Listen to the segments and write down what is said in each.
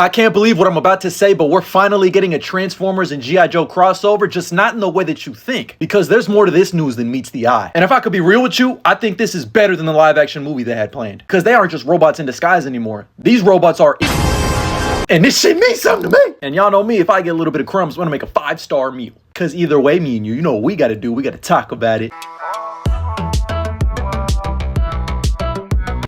I can't believe what I'm about to say, but we're finally getting a Transformers and G.I. Joe crossover, just not in the way that you think, because there's more to this news than meets the eye. And if I could be real with you, I think this is better than the live action movie they had planned, because they aren't just robots in disguise anymore. These robots are and this shit means something to me. And y'all know me, if I get a little bit of crumbs, I'm gonna make a 5-star meal. Cause either way, me and you know what we gotta do, we gotta talk about it.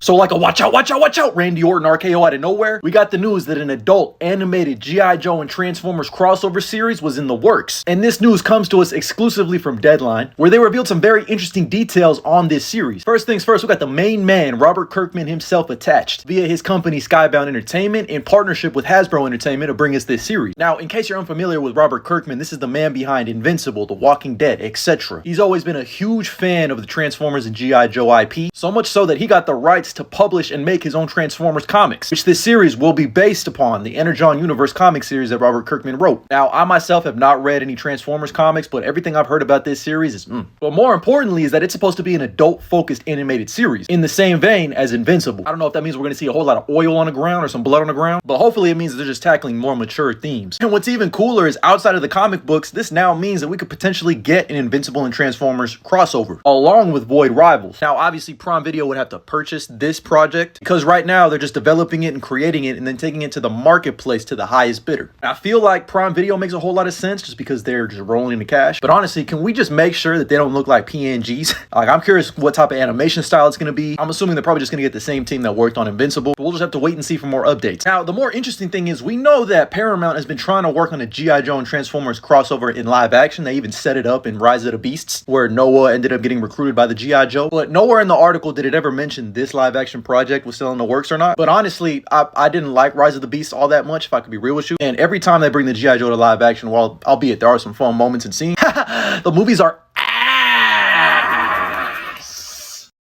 So like a watch out, Randy Orton RKO out of nowhere, we got the news that an adult animated G.I. Joe and Transformers crossover series was in the works. And this news comes to us exclusively from Deadline, where they revealed some very interesting details on this series. First things first, we got the main man, Robert Kirkman himself, attached via his company Skybound Entertainment in partnership with Hasbro Entertainment to bring us this series. Now, in case you're unfamiliar with Robert Kirkman, this is the man behind Invincible, The Walking Dead, etc. He's always been a huge fan of the Transformers and G.I. Joe IP, so much so that he got the rights to publish and make his own Transformers comics, which this series will be based upon, the Energon Universe comic series that Robert Kirkman wrote. Now, I myself have not read any Transformers comics, but everything I've heard about this series is But more importantly is that it's supposed to be an adult-focused animated series, in the same vein as Invincible. I don't know if that means we're going to see a whole lot of oil on the ground or some blood on the ground, but hopefully it means that they're just tackling more mature themes. And what's even cooler is, outside of the comic books, this now means that we could potentially get an Invincible and Transformers crossover, along with Void Rivals. Now, obviously, Prime Video would have to purchase this project, because right now they're just developing it and creating it and then taking it to the marketplace to the highest bidder. I feel like Prime Video makes a whole lot of sense just because they're just rolling in the cash. But honestly, can we just make sure that they don't look like PNGs? Like, I'm curious what type of animation style it's going to be. I'm assuming they're probably just going to get the same team that worked on Invincible. But we'll just have to wait and see for more updates. Now, the more interesting thing is, we know that Paramount has been trying to work on a G.I. Joe and Transformers crossover in live action. They even set it up in Rise of the Beasts, where Noah ended up getting recruited by the G.I. Joe. But nowhere in the article did it ever mention this live action project was still in the works or not. But honestly, I didn't like Rise of the Beast all that much, if I could be real with you. And every time they bring the G.I. Joe to live action, well, albeit there are some fun moments and scenes, the movies are ass.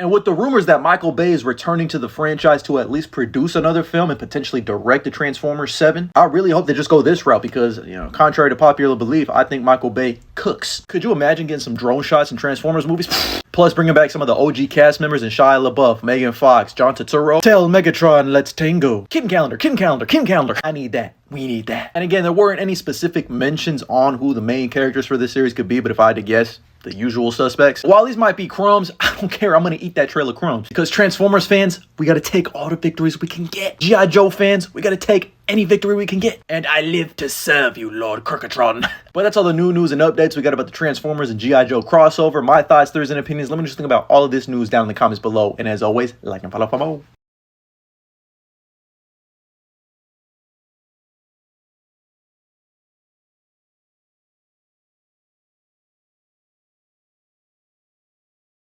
And with the rumors that Michael Bay is returning to the franchise to at least produce another film and potentially direct the Transformers 7, I really hope they just go this route because, you know, contrary to popular belief, I think Michael Bay cooks. Could you imagine getting some drone shots in Transformers movies? Plus bringing back some of the OG cast members in Shia LaBeouf, Megan Fox, John Turturro. Tell Megatron, let's tango. Kim Calendar. I need that. We need that. And again, there weren't any specific mentions on who the main characters for this series could be, but if I had to guess, the usual suspects. While these might be crumbs, I don't care. I'm gonna eat that trail of crumbs. Because Transformers fans, we gotta take all the victories we can get. G.I. Joe fans, we gotta take any victory we can get. And I live to serve you, Lord Kirkatron. But that's all the new news and updates we got about the Transformers and G.I. Joe crossover. My thoughts, theories, and opinions. Let me just think about all of this news down in the comments below. And as always, like and follow for more.